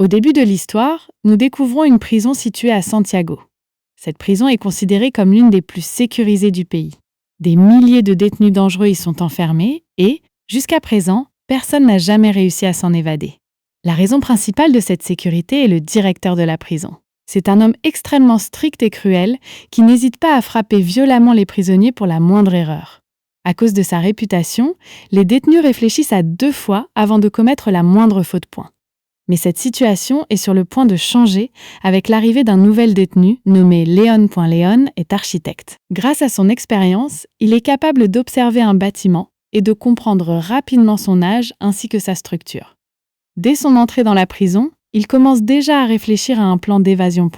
Au début de l'histoire, nous découvrons une prison située à Santiago. Cette prison est considérée comme l'une des plus sécurisées du pays. Des milliers de détenus dangereux y sont enfermés et, jusqu'à présent, personne n'a jamais réussi à s'en évader. La raison principale de cette sécurité est le directeur de la prison. C'est un homme extrêmement strict et cruel qui n'hésite pas à frapper violemment les prisonniers pour la moindre erreur. À cause de sa réputation, les détenus réfléchissent à 2 fois avant de commettre la moindre faute point. Mais cette situation est sur le point de changer avec l'arrivée d'un nouvel détenu nommé Leon. Leon est architecte. Grâce à son expérience, il est capable d'observer un bâtiment et de comprendre rapidement son âge ainsi que sa structure. Dès son entrée dans la prison, il commence déjà à réfléchir à un plan d'évasion.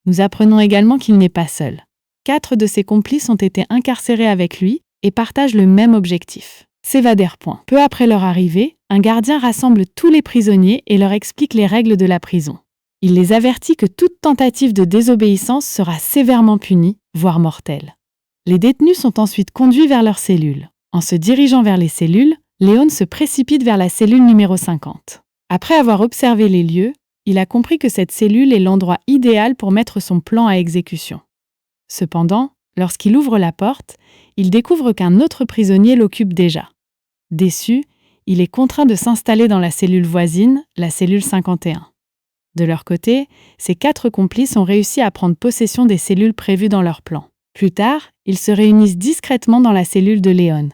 Nous apprenons également qu'il n'est pas seul. 4 de ses complices ont été incarcérés avec lui et partagent le même objectif: s'évader. Peu après leur arrivée, un gardien rassemble tous les prisonniers et leur explique les règles de la prison. Il les avertit que toute tentative de désobéissance sera sévèrement punie, voire mortelle. Les détenus sont ensuite conduits vers leurs cellules. En se dirigeant vers les cellules, Léon se précipite vers la cellule numéro 50. Après avoir observé les lieux, il a compris que cette cellule est l'endroit idéal pour mettre son plan à exécution. Cependant, lorsqu'il ouvre la porte, il découvre qu'un autre prisonnier l'occupe déjà. Déçu, il est contraint de s'installer dans la cellule voisine, la cellule 51. De leur côté, ses 4 complices ont réussi à prendre possession des cellules prévues dans leur plan. Plus tard, ils se réunissent discrètement dans la cellule de Léon.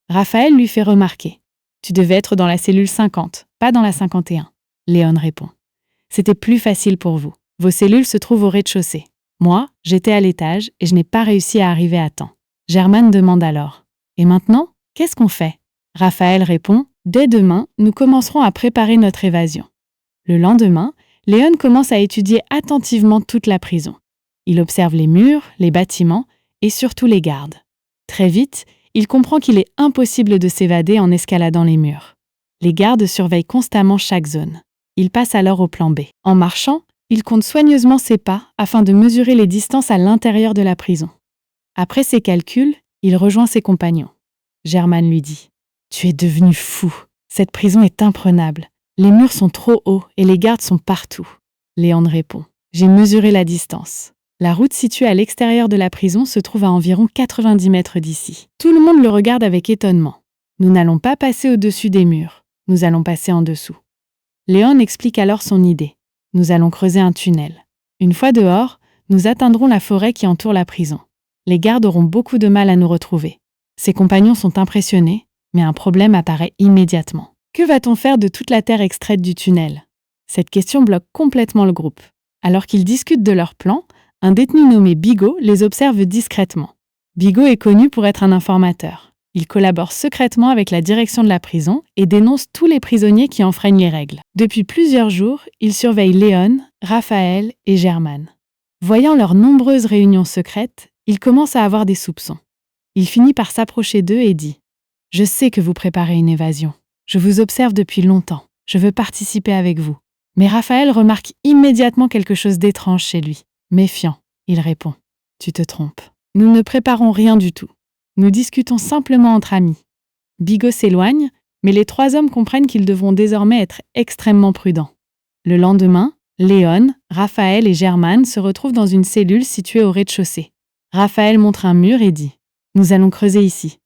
Raphaël lui fait remarquer: « Tu devais être dans la cellule 50, pas dans la 51. » Léon répond: « C'était plus facile pour vous. Vos cellules se trouvent au rez-de-chaussée. Moi, j'étais à l'étage et je n'ai pas réussi à arriver à temps. » Germaine demande alors: « Et maintenant, qu'est-ce qu'on fait ?» Raphaël répond: « Dès demain, nous commencerons à préparer notre évasion. » Le lendemain, Léon commence à étudier attentivement toute la prison. Il observe les murs, les bâtiments et surtout les gardes. Très vite, il comprend qu'il est impossible de s'évader en escaladant les murs. Les gardes surveillent constamment chaque zone. Il passe alors au plan B. En marchant, il compte soigneusement ses pas afin de mesurer les distances à l'intérieur de la prison. Après ses calculs, il rejoint ses compagnons. Germaine lui dit: « Tu es devenu fou. Cette prison est imprenable. Les murs sont trop hauts et les gardes sont partout. » Léon répond: « J'ai mesuré la distance. La route située à l'extérieur de la prison se trouve à environ 90 mètres d'ici. » Tout le monde le regarde avec étonnement. « Nous n'allons pas passer au-dessus des murs. Nous allons passer en dessous. » Léon explique alors son idée. « Nous allons creuser un tunnel. Une fois dehors, nous atteindrons la forêt qui entoure la prison. Les gardes auront beaucoup de mal à nous retrouver. » Ses compagnons sont impressionnés, mais un problème apparaît immédiatement. Que va-t-on faire de toute la terre extraite du tunnel? Cette question bloque complètement le groupe. Alors qu'ils discutent de leur plan, un détenu nommé Bigot les observe discrètement. Bigot est connu pour être un informateur. Il collabore secrètement avec la direction de la prison et dénonce tous les prisonniers qui enfreignent les règles. Depuis plusieurs jours, il surveille Léon, Raphaël et Germaine. Voyant leurs nombreuses réunions secrètes, il commence à avoir des soupçons. Il finit par s'approcher d'eux et dit: « Je sais que vous préparez une évasion. Je vous observe depuis longtemps. Je veux participer avec vous. » Mais Raphaël remarque immédiatement quelque chose d'étrange chez lui. Méfiant, il répond: « Tu te trompes. Nous ne préparons rien du tout. Nous discutons simplement entre amis. » Bigot s'éloigne, mais les 3 hommes comprennent qu'ils devront désormais être extrêmement prudents. Le lendemain, Léon, Raphaël et Germaine se retrouvent dans une cellule située au rez-de-chaussée. Raphaël montre un mur et dit: « Nous allons creuser ici. »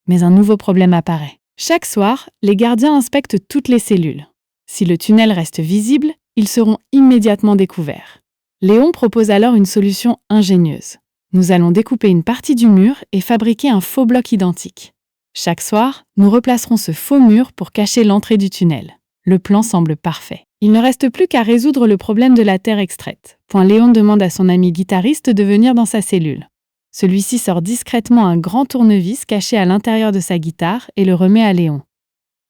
Mais un nouveau problème apparaît. Chaque soir, les gardiens inspectent toutes les cellules. Si le tunnel reste visible, ils seront immédiatement découverts. Léon propose alors une solution ingénieuse. « Nous allons découper une partie du mur et fabriquer un faux bloc identique. Chaque soir, nous replacerons ce faux mur pour cacher l'entrée du tunnel. » Le plan semble parfait. Il ne reste plus qu'à résoudre le problème de la terre extraite. Léon demande à son ami guitariste de venir dans sa cellule. Celui-ci sort discrètement un grand tournevis caché à l'intérieur de sa guitare et le remet à Léon.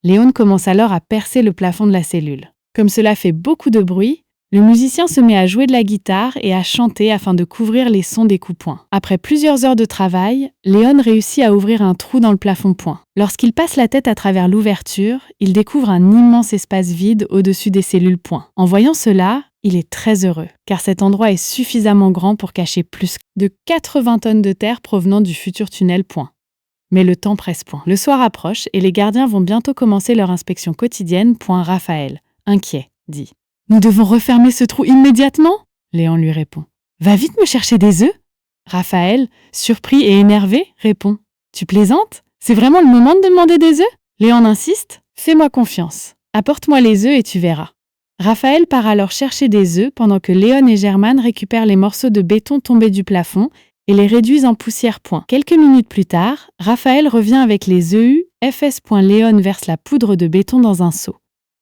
Léon commence alors à percer le plafond de la cellule. Comme cela fait beaucoup de bruit, le musicien se met à jouer de la guitare et à chanter afin de couvrir les sons des coups-points. Après plusieurs heures de travail, Léon réussit à ouvrir un trou dans le plafond-point. Lorsqu'il passe la tête à travers l'ouverture, il découvre un immense espace vide au-dessus des cellules points. En voyant cela, il est très heureux, car cet endroit est suffisamment grand pour cacher plus de 80 tonnes de terre provenant du futur tunnel point. Mais le temps presse point. Le soir approche et les gardiens vont bientôt commencer leur inspection quotidienne. Raphaël, inquiet, dit: Nous devons refermer ce trou immédiatement, Léon lui répond. Va vite me chercher des œufs. Raphaël, surpris et énervé, répond. Tu plaisantes? C'est vraiment le moment de demander des œufs? Léon insiste. Fais-moi confiance. Apporte-moi les œufs et tu verras. Raphaël part alors chercher des œufs pendant que Léon et Germane récupèrent les morceaux de béton tombés du plafond et les réduisent en poussière point. Quelques minutes plus tard, Raphaël revient avec les œufs. Léon verse la poudre de béton dans un seau.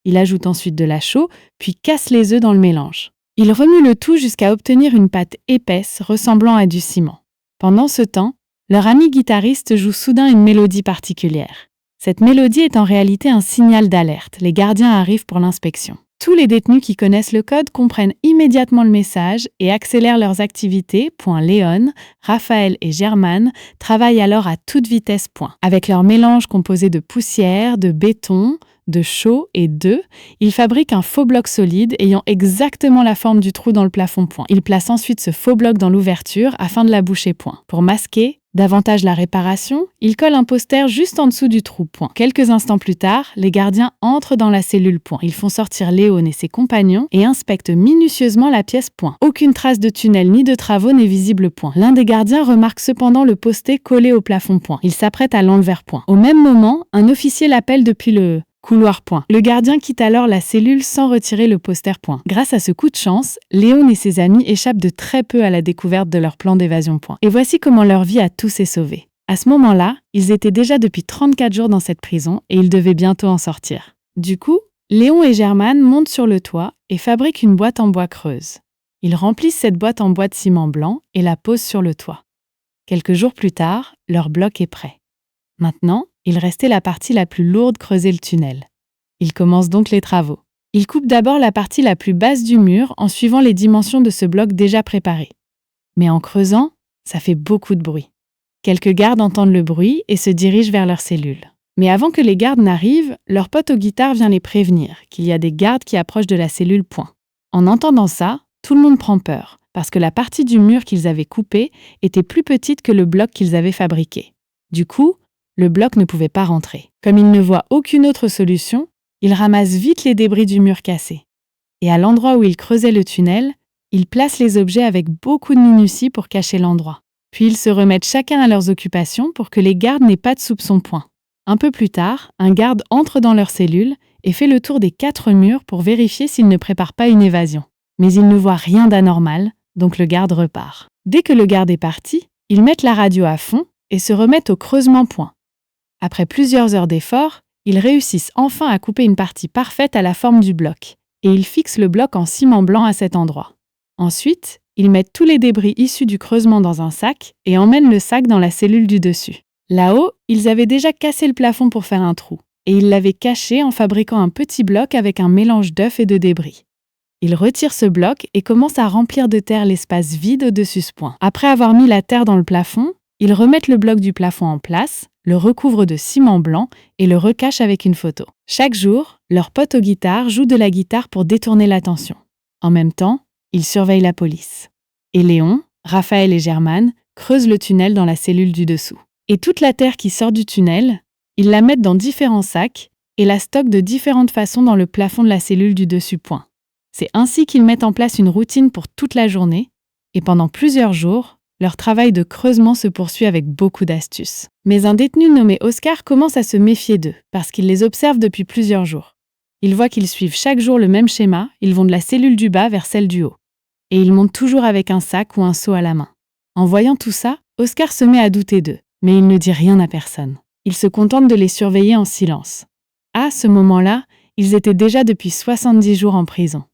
Il ajoute ensuite de la chaux, puis casse les œufs dans le mélange. Il remue le tout jusqu'à obtenir une pâte épaisse ressemblant à du ciment. Pendant ce temps, leur ami guitariste joue soudain une mélodie particulière. Cette mélodie est en réalité un signal d'alerte. Les gardiens arrivent pour l'inspection. Tous les détenus qui connaissent le code comprennent immédiatement le message et accélèrent leurs activités. Léon, Raphaël et Germane travaillent alors à toute vitesse. Avec leur mélange composé de poussière, de béton, de chaux et d'œufs, ils fabriquent un faux bloc solide ayant exactement la forme du trou dans le plafond. Ils placent ensuite ce faux bloc dans l'ouverture afin de la boucher. Pour masquer davantage la réparation, ils collent un poster juste en dessous du trou. Quelques instants plus tard, les gardiens entrent dans la cellule. Ils font sortir Léon et ses compagnons et inspectent minutieusement la pièce. Aucune trace de tunnel ni de travaux n'est visible. L'un des gardiens remarque cependant le poster collé au plafond. Il s'apprête à l'enlever. Au même moment, un officier l'appelle depuis le couloir. Le gardien quitte alors la cellule sans retirer le poster. Grâce à ce coup de chance, Léon et ses amis échappent de très peu à la découverte de leur plan d'évasion. Et voici comment leur vie a tous est sauvée. À ce moment-là, ils étaient déjà depuis 34 jours dans cette prison et ils devaient bientôt en sortir. Du coup, Léon et Germane montent sur le toit et fabriquent une boîte en bois creuse. Ils remplissent cette boîte en bois de ciment blanc et la posent sur le toit. Quelques jours plus tard, leur bloc est prêt. Maintenant, il restait la partie la plus lourde, creuser le tunnel. Ils commencent donc les travaux. Ils coupent d'abord la partie la plus basse du mur en suivant les dimensions de ce bloc déjà préparé. Mais en creusant, ça fait beaucoup de bruit. Quelques gardes entendent le bruit et se dirigent vers leur cellule. Mais avant que les gardes n'arrivent, leur pote aux guitares vient les prévenir qu'il y a des gardes qui approchent de la cellule. En entendant ça, tout le monde prend peur, parce que la partie du mur qu'ils avaient coupée était plus petite que le bloc qu'ils avaient fabriqué. Du coup, le bloc ne pouvait pas rentrer. Comme ils ne voient aucune autre solution, ils ramassent vite les débris du mur cassé. Et à l'endroit où ils creusaient le tunnel, ils placent les objets avec beaucoup de minutie pour cacher l'endroit. Puis ils se remettent chacun à leurs occupations pour que les gardes n'aient pas de soupçon. Un peu plus tard, un garde entre dans leur cellule et fait le tour des 4 murs pour vérifier s'ils ne préparent pas une évasion. Mais il ne voit rien d'anormal, donc le garde repart. Dès que le garde est parti, ils mettent la radio à fond et se remettent au creusement. Après plusieurs heures d'efforts, ils réussissent enfin à couper une partie parfaite à la forme du bloc, et ils fixent le bloc en ciment blanc à cet endroit. Ensuite, ils mettent tous les débris issus du creusement dans un sac et emmènent le sac dans la cellule du dessus. Là-haut, ils avaient déjà cassé le plafond pour faire un trou, et ils l'avaient caché en fabriquant un petit bloc avec un mélange d'œufs et de débris. Ils retirent ce bloc et commencent à remplir de terre l'espace vide au-dessus ce point. Après avoir mis la terre dans le plafond, ils remettent le bloc du plafond en place, le recouvrent de ciment blanc et le recachent avec une photo. Chaque jour, leur pote aux guitares joue de la guitare pour détourner l'attention. En même temps, ils surveillent la police. Et Léon, Raphaël et Germane creusent le tunnel dans la cellule du dessous. Et toute la terre qui sort du tunnel, ils la mettent dans différents sacs et la stockent de différentes façons dans le plafond de la cellule du dessus. C'est ainsi qu'ils mettent en place une routine pour toute la journée et pendant plusieurs jours, leur travail de creusement se poursuit avec beaucoup d'astuces. Mais un détenu nommé Oscar commence à se méfier d'eux parce qu'il les observe depuis plusieurs jours. Il voit qu'ils suivent chaque jour le même schéma, ils vont de la cellule du bas vers celle du haut. Et ils montent toujours avec un sac ou un seau à la main. En voyant tout ça, Oscar se met à douter d'eux, mais il ne dit rien à personne. Il se contente de les surveiller en silence. À ce moment-là, ils étaient déjà depuis 70 jours en prison.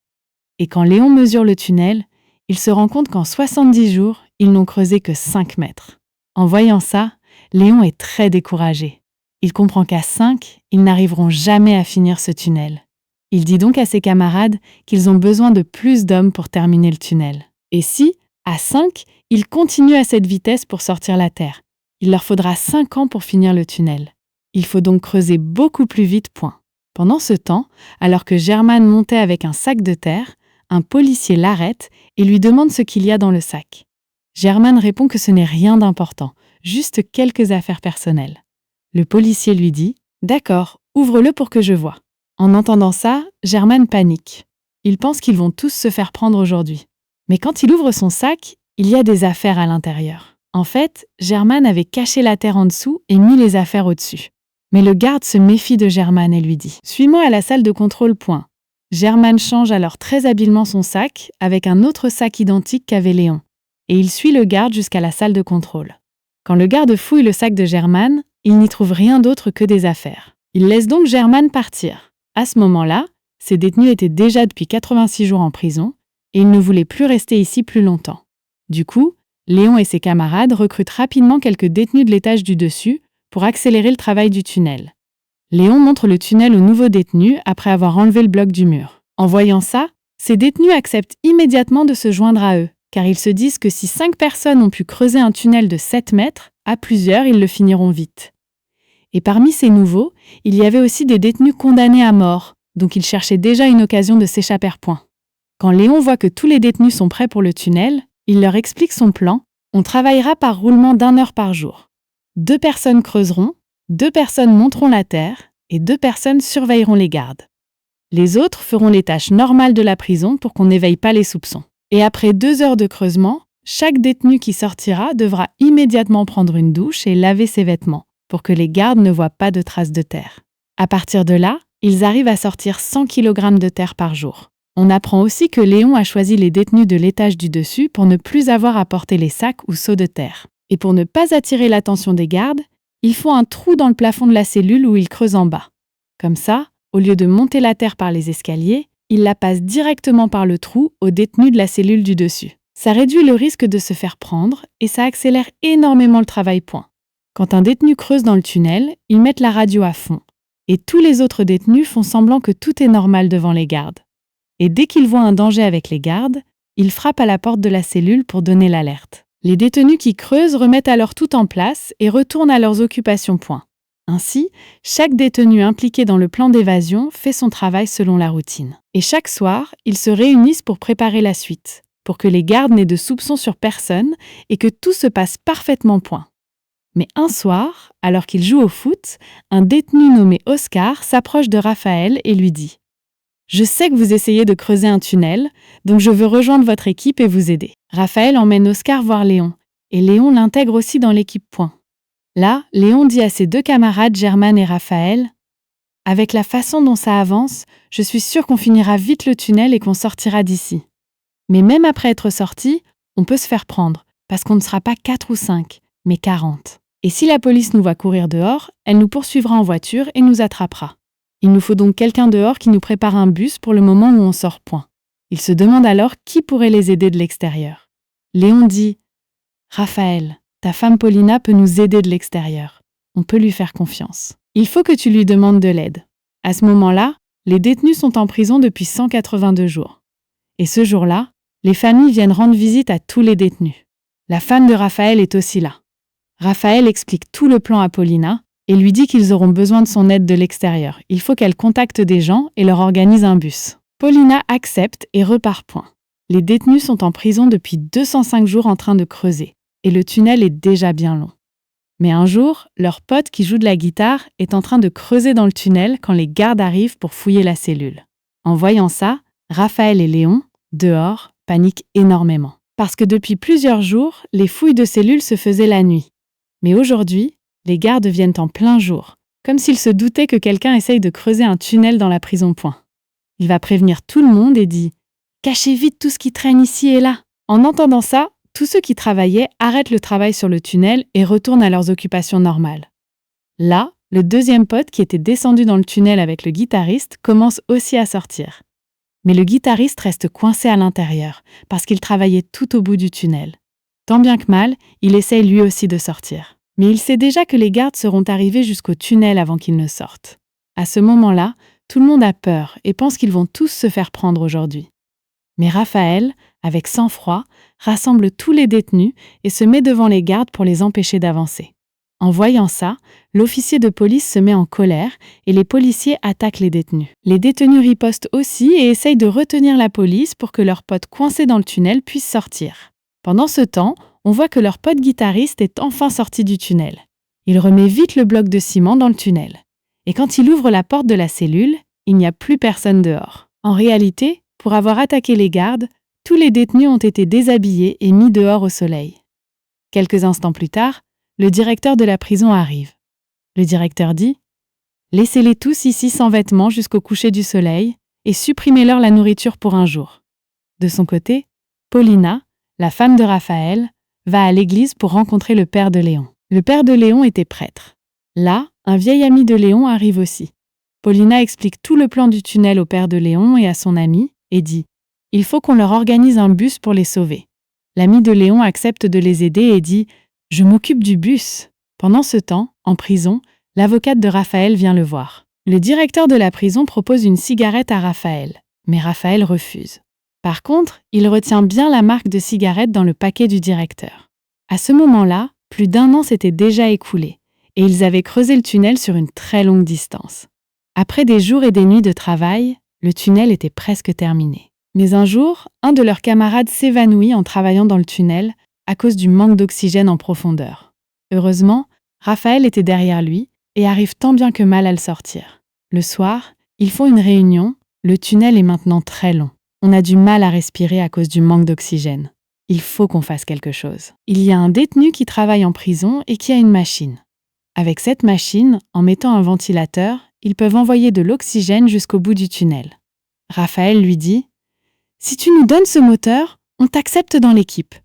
Et quand Léon mesure le tunnel, il se rend compte qu'en 70 jours, ils n'ont creusé que 5 mètres. En voyant ça, Léon est très découragé. Il comprend qu'à 5, ils n'arriveront jamais à finir ce tunnel. Il dit donc à ses camarades qu'ils ont besoin de plus d'hommes pour terminer le tunnel. Et si, à 5, ils continuent à cette vitesse pour sortir la terre, il leur faudra 5 ans pour finir le tunnel. Il faut donc creuser beaucoup plus vite. Pendant ce temps, alors que Germane montait avec un sac de terre, un policier l'arrête et lui demande ce qu'il y a dans le sac. Germane répond que ce n'est rien d'important, juste quelques affaires personnelles. Le policier lui dit « D'accord, ouvre-le pour que je voie ». En entendant ça, Germane panique. il pense qu'ils vont tous se faire prendre aujourd'hui. Mais quand il ouvre son sac, il y a des affaires à l'intérieur. En fait, Germain avait caché la terre en dessous et mis les affaires au-dessus. Mais le garde se méfie de Germain et lui dit « Suis-moi à la salle de contrôle, point ». Germain change alors très habilement son sac avec un autre sac identique qu'avait Léon. Et il suit le garde jusqu'à la salle de contrôle. Quand le garde fouille le sac de Germain, il n'y trouve rien d'autre que des affaires. Il laisse donc Germain partir. À ce moment-là, ces détenus étaient déjà depuis 86 jours en prison et ils ne voulaient plus rester ici plus longtemps. Du coup, Léon et ses camarades recrutent rapidement quelques détenus de l'étage du dessus pour accélérer le travail du tunnel. Léon montre le tunnel aux nouveaux détenus après avoir enlevé le bloc du mur. En voyant ça, ces détenus acceptent immédiatement de se joindre à eux, car ils se disent que si 5 personnes ont pu creuser un tunnel de 7 mètres, à plusieurs, ils le finiront vite. Et parmi ces nouveaux, il y avait aussi des détenus condamnés à mort, donc ils cherchaient déjà une occasion de s'échapper. Quand Léon voit que tous les détenus sont prêts pour le tunnel, il leur explique son plan. On travaillera par roulement d'1 heure par jour. 2 personnes creuseront, 2 personnes monteront la terre et 2 personnes surveilleront les gardes. Les autres feront les tâches normales de la prison pour qu'on n'éveille pas les soupçons. Et après 2 heures de creusement, chaque détenu qui sortira devra immédiatement prendre une douche et laver ses vêtements pour que les gardes ne voient pas de traces de terre. À partir de là, ils arrivent à sortir 100 kg de terre par jour. On apprend aussi que Léon a choisi les détenus de l'étage du dessus pour ne plus avoir à porter les sacs ou seaux de terre. Et pour ne pas attirer l'attention des gardes, ils font un trou dans le plafond de la cellule où ils creusent en bas. Comme ça, au lieu de monter la terre par les escaliers, ils la passent directement par le trou aux détenus de la cellule du dessus. Ça réduit le risque de se faire prendre et ça accélère énormément le travail. Quand un détenu creuse dans le tunnel, ils mettent la radio à fond. Et tous les autres détenus font semblant que tout est normal devant les gardes. Et dès qu'ils voient un danger avec les gardes, ils frappent à la porte de la cellule pour donner l'alerte. Les détenus qui creusent remettent alors tout en place et retournent à leurs occupations. Ainsi, chaque détenu impliqué dans le plan d'évasion fait son travail selon la routine. Et chaque soir, ils se réunissent pour préparer la suite, pour que les gardes n'aient de soupçons sur personne et que tout se passe parfaitement. Mais un soir, alors qu'ils jouent au foot, un détenu nommé Oscar s'approche de Raphaël et lui dit « Je sais que vous essayez de creuser un tunnel, donc je veux rejoindre votre équipe et vous aider. » Raphaël emmène Oscar voir Léon, et Léon l'intègre aussi dans l'équipe. Là, Léon dit à ses 2 camarades Germain et Raphaël « Avec la façon dont ça avance, je suis sûr qu'on finira vite le tunnel et qu'on sortira d'ici. Mais même après être sorti, on peut se faire prendre, parce qu'on ne sera pas 4 ou 5, mais 40. Et si la police nous voit courir dehors, elle nous poursuivra en voiture et nous attrapera. Il nous faut donc quelqu'un dehors qui nous prépare un bus pour le moment où on sort. Il se demande alors qui pourrait les aider de l'extérieur. Léon dit « Raphaël, ta femme Paulina peut nous aider de l'extérieur. On peut lui faire confiance. Il faut que tu lui demandes de l'aide. » À ce moment-là, les détenus sont en prison depuis 182 jours. Et ce jour-là, les familles viennent rendre visite à tous les détenus. La femme de Raphaël est aussi là. Raphaël explique tout le plan à Paulina et lui dit qu'ils auront besoin de son aide de l'extérieur. Il faut qu'elle contacte des gens et leur organise un bus. Paulina accepte et repart. Les détenus sont en prison depuis 205 jours en train de creuser, et le tunnel est déjà bien long. Mais un jour, leur pote qui joue de la guitare est en train de creuser dans le tunnel quand les gardes arrivent pour fouiller la cellule. En voyant ça, Raphaël et Léon, dehors, paniquent énormément. Parce que depuis plusieurs jours, les fouilles de cellules se faisaient la nuit. Mais aujourd'hui, les gardes viennent en plein jour, comme s'ils se doutaient que quelqu'un essaye de creuser un tunnel dans la prison. Il va prévenir tout le monde et dit « Cachez vite tout ce qui traîne ici et là !» En entendant ça, tous ceux qui travaillaient arrêtent le travail sur le tunnel et retournent à leurs occupations normales. Là, le 2e pote qui était descendu dans le tunnel avec le guitariste commence aussi à sortir. Mais le guitariste reste coincé à l'intérieur parce qu'il travaillait tout au bout du tunnel. Tant bien que mal, il essaye lui aussi de sortir. Mais il sait déjà que les gardes seront arrivés jusqu'au tunnel avant qu'ils ne sortent. À ce moment-là, tout le monde a peur et pense qu'ils vont tous se faire prendre aujourd'hui. Mais Raphaël, avec sang-froid, rassemble tous les détenus et se met devant les gardes pour les empêcher d'avancer. En voyant ça, l'officier de police se met en colère et les policiers attaquent les détenus. Les détenus ripostent aussi et essayent de retenir la police pour que leur pote coincé dans le tunnel puisse sortir. Pendant ce temps, on voit que leur pote guitariste est enfin sorti du tunnel. Il remet vite le bloc de ciment dans le tunnel. Et quand il ouvre la porte de la cellule, il n'y a plus personne dehors. En réalité, pour avoir attaqué les gardes, tous les détenus ont été déshabillés et mis dehors au soleil. Quelques instants plus tard, le directeur de la prison arrive. Le directeur dit « Laissez-les tous ici sans vêtements jusqu'au coucher du soleil et supprimez-leur la nourriture pour un jour. » De son côté, Paulina, la femme de Raphaël, va à l'église pour rencontrer le père de Léon. Le père de Léon était prêtre. Là, un vieil ami de Léon arrive aussi. Paulina explique tout le plan du tunnel au père de Léon et à son ami et dit « Il faut qu'on leur organise un bus pour les sauver. » L'ami de Léon accepte de les aider et dit « Je m'occupe du bus. » Pendant ce temps, en prison, l'avocate de Raphaël vient le voir. Le directeur de la prison propose une cigarette à Raphaël, mais Raphaël refuse. Par contre, il retient bien la marque de cigarette dans le paquet du directeur. À ce moment-là, plus d'1 an s'était déjà écoulé, et ils avaient creusé le tunnel sur une très longue distance. Après des jours et des nuits de travail, le tunnel était presque terminé. Mais un jour, un de leurs camarades s'évanouit en travaillant dans le tunnel à cause du manque d'oxygène en profondeur. Heureusement, Raphaël était derrière lui et arrive tant bien que mal à le sortir. Le soir, ils font une réunion, le tunnel est maintenant très long. On a du mal à respirer à cause du manque d'oxygène. Il faut qu'on fasse quelque chose. Il y a un détenu qui travaille en prison et qui a une machine. Avec cette machine, en mettant un ventilateur, ils peuvent envoyer de l'oxygène jusqu'au bout du tunnel. Raphaël lui dit « Si tu nous donnes ce moteur, on t'accepte dans l'équipe. »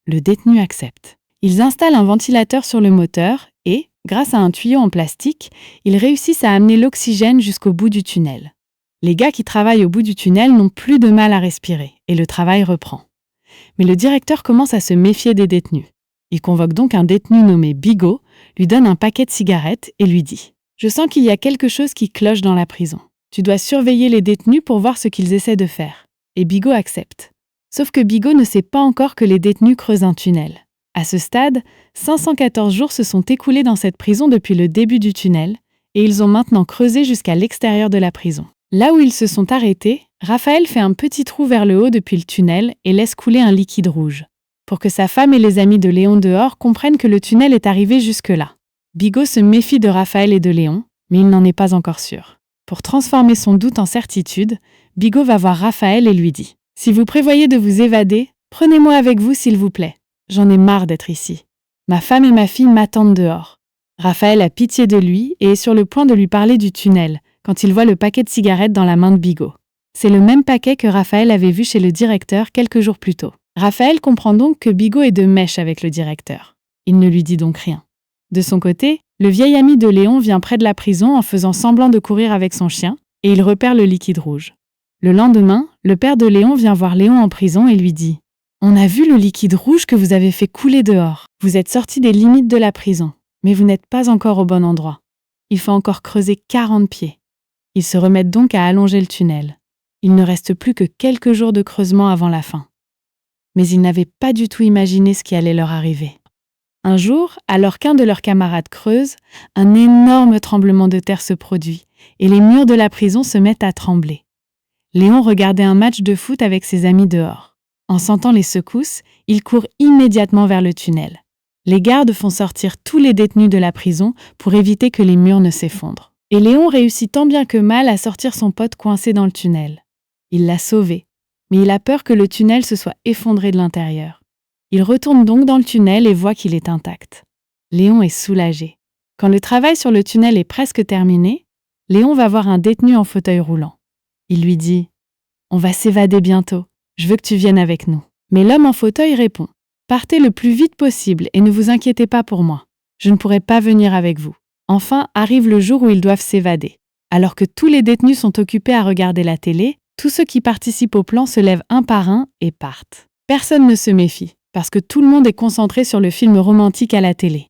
Le détenu accepte. Ils installent un ventilateur sur le moteur et, grâce à un tuyau en plastique, ils réussissent à amener l'oxygène jusqu'au bout du tunnel. Les gars qui travaillent au bout du tunnel n'ont plus de mal à respirer et le travail reprend. Mais le directeur commence à se méfier des détenus. Il convoque donc un détenu nommé Bigot, lui donne un paquet de cigarettes et lui dit « Je sens qu'il y a quelque chose qui cloche dans la prison. Tu dois surveiller les détenus pour voir ce qu'ils essaient de faire. » Et Bigot accepte. Sauf que Bigot ne sait pas encore que les détenus creusent un tunnel. À ce stade, 514 jours se sont écoulés dans cette prison depuis le début du tunnel et ils ont maintenant creusé jusqu'à l'extérieur de la prison. Là où ils se sont arrêtés, Raphaël fait un petit trou vers le haut depuis le tunnel et laisse couler un liquide rouge, pour que sa femme et les amis de Léon dehors comprennent que le tunnel est arrivé jusque-là. Bigot se méfie de Raphaël et de Léon, mais il n'en est pas encore sûr. Pour transformer son doute en certitude, Bigot va voir Raphaël et lui dit « Si vous prévoyez de vous évader, prenez-moi avec vous s'il vous plaît. J'en ai marre d'être ici. Ma femme et ma fille m'attendent dehors. » Raphaël a pitié de lui et est sur le point de lui parler du tunnel, quand il voit le paquet de cigarettes dans la main de Bigot. C'est le même paquet que Raphaël avait vu chez le directeur quelques jours plus tôt. Raphaël comprend donc que Bigot est de mèche avec le directeur. Il ne lui dit donc rien. De son côté, le vieil ami de Léon vient près de la prison en faisant semblant de courir avec son chien, et il repère le liquide rouge. Le lendemain, le père de Léon vient voir Léon en prison et lui dit « On a vu le liquide rouge que vous avez fait couler dehors. Vous êtes sorti des limites de la prison, mais vous n'êtes pas encore au bon endroit. Il faut encore creuser 40 pieds. » Ils se remettent donc à allonger le tunnel. Il ne reste plus que quelques jours de creusement avant la fin. Mais ils n'avaient pas du tout imaginé ce qui allait leur arriver. Un jour, alors qu'un de leurs camarades creuse, un énorme tremblement de terre se produit et les murs de la prison se mettent à trembler. Léon regardait un match de foot avec ses amis dehors. En sentant les secousses, il court immédiatement vers le tunnel. Les gardes font sortir tous les détenus de la prison pour éviter que les murs ne s'effondrent. Et Léon réussit tant bien que mal à sortir son pote coincé dans le tunnel. Il l'a sauvé, mais il a peur que le tunnel se soit effondré de l'intérieur. Il retourne donc dans le tunnel et voit qu'il est intact. Léon est soulagé. Quand le travail sur le tunnel est presque terminé, Léon va voir un détenu en fauteuil roulant. Il lui dit « On va s'évader bientôt, je veux que tu viennes avec nous. » Mais l'homme en fauteuil répond « Partez le plus vite possible et ne vous inquiétez pas pour moi. Je ne pourrai pas venir avec vous. » Enfin, arrive le jour où ils doivent s'évader. Alors que tous les détenus sont occupés à regarder la télé, tous ceux qui participent au plan se lèvent un par un et partent. Personne ne se méfie, parce que tout le monde est concentré sur le film romantique à la télé.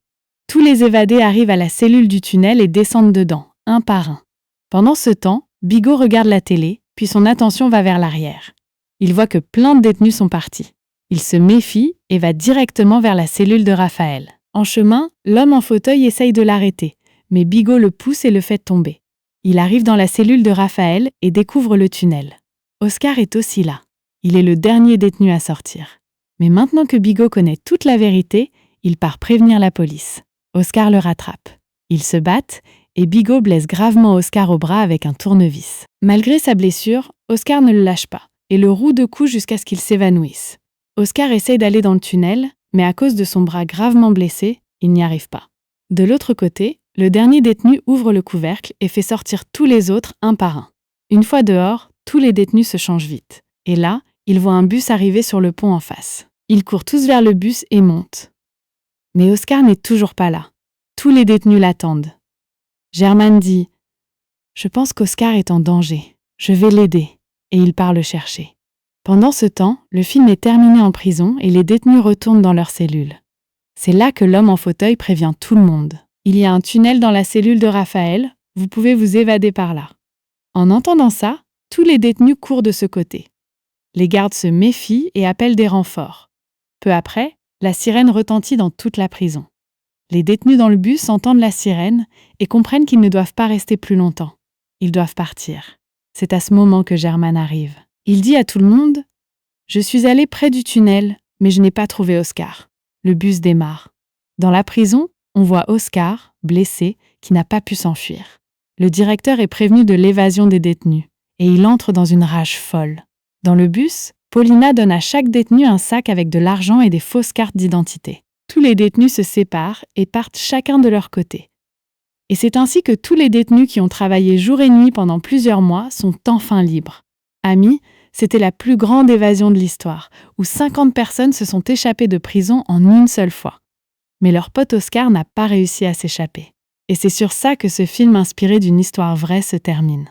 Tous les évadés arrivent à la cellule du tunnel et descendent dedans, un par un. Pendant ce temps, Bigot regarde la télé, puis son attention va vers l'arrière. Il voit que plein de détenus sont partis. Il se méfie et va directement vers la cellule de Raphaël. En chemin, l'homme en fauteuil essaye de l'arrêter, mais Bigot le pousse et le fait tomber. Il arrive dans la cellule de Raphaël et découvre le tunnel. Oscar est aussi là. Il est le dernier détenu à sortir. Mais maintenant que Bigot connaît toute la vérité, il part prévenir la police. Oscar le rattrape. Ils se battent et Bigot blesse gravement Oscar au bras avec un tournevis. Malgré sa blessure, Oscar ne le lâche pas. et le roue de coups jusqu'à ce qu'il s'évanouisse. Oscar essaye d'aller dans le tunnel, mais à cause de son bras gravement blessé, il n'y arrive pas. De l'autre côté, le dernier détenu ouvre le couvercle et fait sortir tous les autres un par un. Une fois dehors, tous les détenus se changent vite. Et là, ils voient un bus arriver sur le pont en face. Ils courent tous vers le bus et montent. Mais Oscar n'est toujours pas là. Tous les détenus l'attendent. Germaine dit « Je pense qu'Oscar est en danger. Je vais l'aider. » Et il part le chercher. Pendant ce temps, le film est terminé en prison et les détenus retournent dans leurs cellules. C'est là que l'homme en fauteuil prévient tout le monde. Il y a un tunnel dans la cellule de Raphaël, vous pouvez vous évader par là. En entendant ça, tous les détenus courent de ce côté. Les gardes se méfient et appellent des renforts. Peu après, la sirène retentit dans toute la prison. Les détenus dans le bus entendent la sirène et comprennent qu'ils ne doivent pas rester plus longtemps. Ils doivent partir. C'est à ce moment que Germaine arrive. Il dit à tout le monde « Je suis allé près du tunnel, mais je n'ai pas trouvé Oscar. » Le bus démarre. Dans la prison, on voit Oscar, blessé, qui n'a pas pu s'enfuir. Le directeur est prévenu de l'évasion des détenus et il entre dans une rage folle. Dans le bus, Paulina donne à chaque détenu un sac avec de l'argent et des fausses cartes d'identité. Tous les détenus se séparent et partent chacun de leur côté. Et c'est ainsi que tous les détenus qui ont travaillé jour et nuit pendant plusieurs mois sont enfin libres. Ami, c'était la plus grande évasion de l'histoire, où 50 personnes se sont échappées de prison en une seule fois. Mais leur pote Oscar n'a pas réussi à s'échapper. Et c'est sur ça que ce film inspiré d'une histoire vraie se termine.